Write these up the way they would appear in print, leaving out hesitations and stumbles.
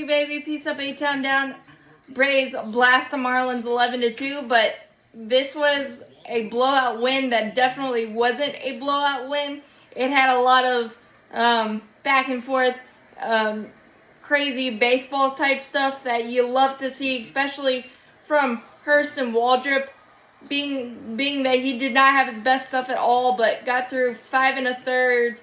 baby. Peace up, A-Town down. Braves blast the Marlins 11-2, but this was a blowout win that definitely wasn't a blowout win. It had a lot of back and forth, crazy baseball type stuff that you love to see, especially from Hurst and Waldrep, being that he did not have his best stuff at all, but got through 5 1/3,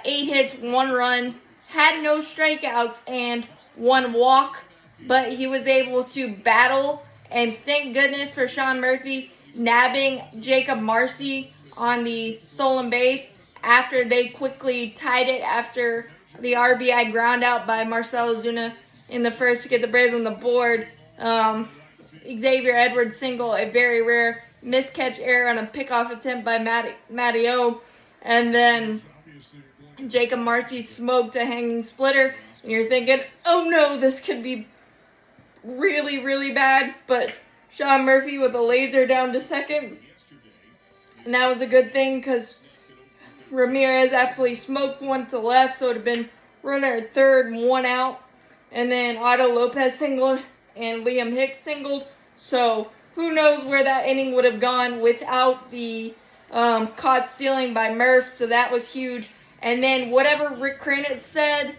8 hits, 1 run, had no strikeouts, and 1 walk, but he was able to battle, and thank goodness for Sean Murphy nabbing Jacob Marcy on the stolen base after they quickly tied it after the RBI ground out by Marcell Ozuna in the first to get the Braves on the board. Xavier Edwards single, a very rare miscatch error on a pickoff attempt by Matty O. And then Jacob Marcy smoked a hanging splitter. And you're thinking, oh no, this could be really, really bad. But Sean Murphy with a laser down to second. And that was a good thing because Ramirez absolutely smoked one to left. So it would have been runner at third, 1 out. And then Otto Lopez singled and Liam Hicks singled. So who knows where that inning would have gone without the caught stealing by Murph. So that was huge. And then whatever Rick Kranitz said,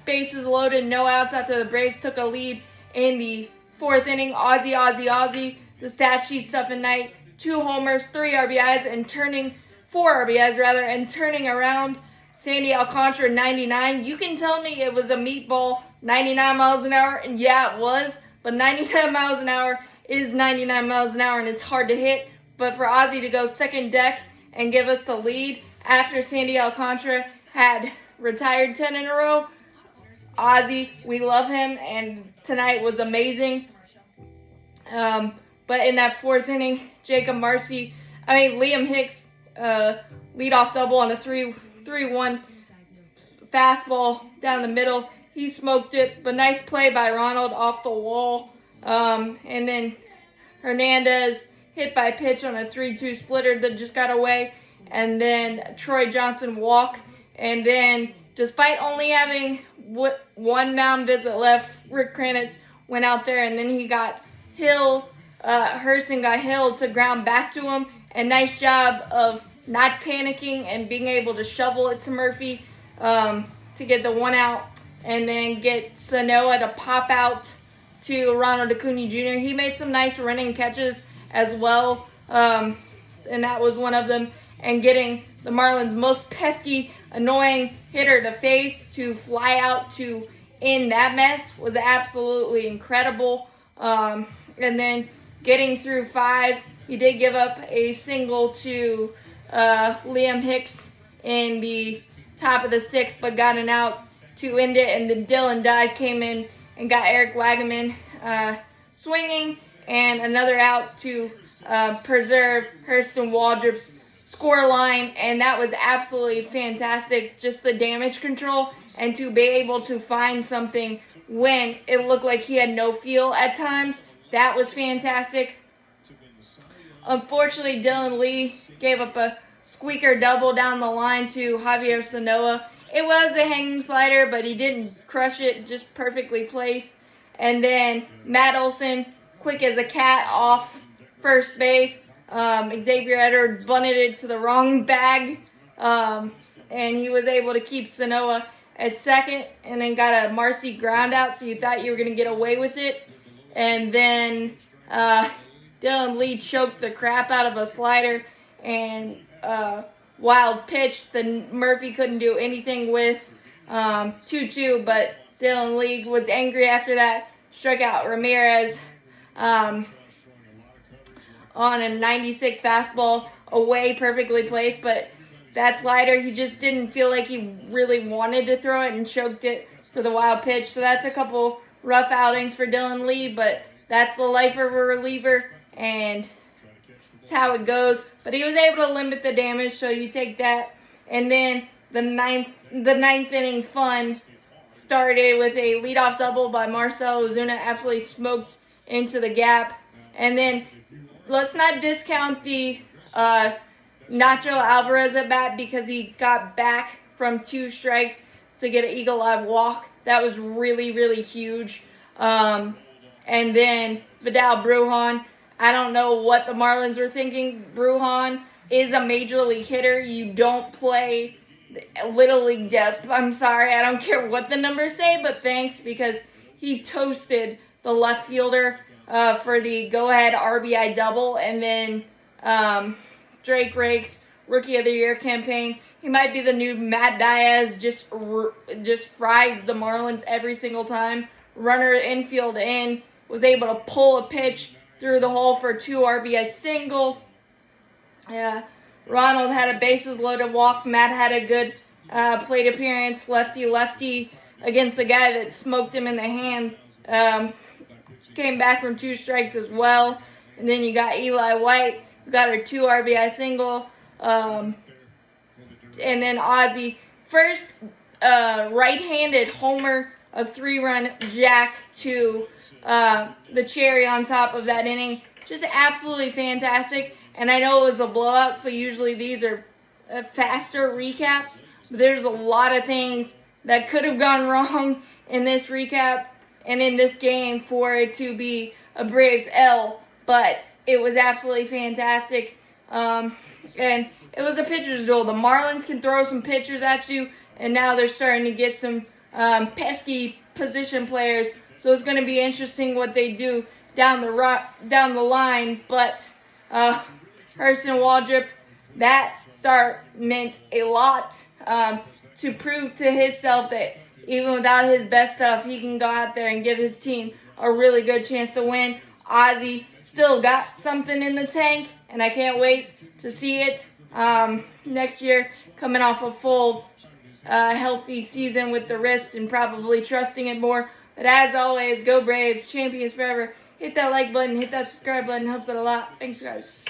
bases loaded, no outs after the Braves took a lead in the 4th inning. Ozzie, the stat sheet stuff at night. 2 homers, 3 RBIs, and 4 RBIs rather, and turning around Sandy Alcantara 99. You can tell me it was a meatball 99 miles an hour, and yeah, it was, but 99 miles an hour is 99 miles an hour, and it's hard to hit. But for Ozzie to go second deck and give us the lead after Sandy Alcantara had retired 10 in a row, Ozzie, we love him, and tonight was amazing. But in that 4th inning, Liam Hicks leadoff double on a 3-1 fastball down the middle. He smoked it, but nice play by Ronald off the wall. And then Hernandez hit by pitch on a 3-2 splitter that just got away. And then Troy Johnson walk. And then, despite only having 1 mound visit left, Rick Kranitz went out there, and then he got Hurston got Hill to ground back to him. And nice job of not panicking and being able to shovel it to Murphy to get the 1 out. And then get Sanoa to pop out to Ronald Acuna Jr. He made some nice running catches as well, and that was one of them. And getting the Marlins' most pesky, annoying hitter to face to fly out to end that mess was absolutely incredible. And then getting through 5, he did give up a single to Liam Hicks in the top of the 6th, but got an out to end it. And then Dylan Dodd came in and got Eric Wagaman swinging, and another out to preserve Hurst and Waldrop's score line. And that was absolutely fantastic, just the damage control, and to be able to find something when it looked like he had no feel at times. That was fantastic. Unfortunately, Dylan Lee gave up a squeaker double down the line to Javier Sanoa. It was a hanging slider, but he didn't crush it, just perfectly placed. And then Matt Olson, quick as a cat off first base. Xavier Edwards bunted it to the wrong bag, and he was able to keep Sanoa at second, and then got a Marcy ground out, so you thought you were going to get away with it. And then Dylan Lee choked the crap out of a slider, and wild pitch that Murphy couldn't do anything with. 2-2, but Dylan Lee was angry after that. Struck out Ramirez on a 96 fastball away, perfectly placed, but that slider, he just didn't feel like he really wanted to throw it and choked it for the wild pitch. So that's a couple rough outings for Dylan Lee, but that's the life of a reliever, and it's how it goes. But he was able to limit the damage, so you take that. And then the ninth inning fun started with a leadoff double by Marcell Ozuna, absolutely smoked into the gap. And then let's not discount the Nacho Alvarez at bat, because he got back from 2 strikes to get an eagle eye walk. That was really, really huge. And then Vidal Brujan. I don't know what the Marlins were thinking. Brujan is a major league hitter. You don't play Little League depth. I'm sorry. I don't care what the numbers say, but thanks, because he toasted the left fielder for the go-ahead RBI double. And then Drake Rake's Rookie of the Year campaign. He might be the new Matt Diaz, just fries the Marlins every single time. Runner infield in, was able to pull a pitch through the hole for 2 RBI single. Ronald had a bases loaded walk. Matt had a good plate appearance, lefty against the guy that smoked him in the hand. Came back from 2 strikes as well. And then you got Eli White, who got her 2 RBI single. And then Ozzie, first right-handed homer of 3-run jack to the cherry on top of that inning. Just absolutely fantastic. And I know it was a blowout, so usually these are faster recaps. But there's a lot of things that could have gone wrong in this recap and in this game for it to be a Braves L. But it was absolutely fantastic. And it was a pitcher's duel. The Marlins can throw some pitchers at you, and now they're starting to get some pesky position players. So it's going to be interesting what they do down the line. But Hurston Waldrep, that start meant a lot to prove to himself that even without his best stuff, he can go out there and give his team a really good chance to win. Ozzie still got something in the tank, and I can't wait to see it next year, coming off a full healthy season with the wrist and probably trusting it more. But as always, go Braves, champions forever. Hit that like button, hit that subscribe button, helps out a lot. Thanks, guys.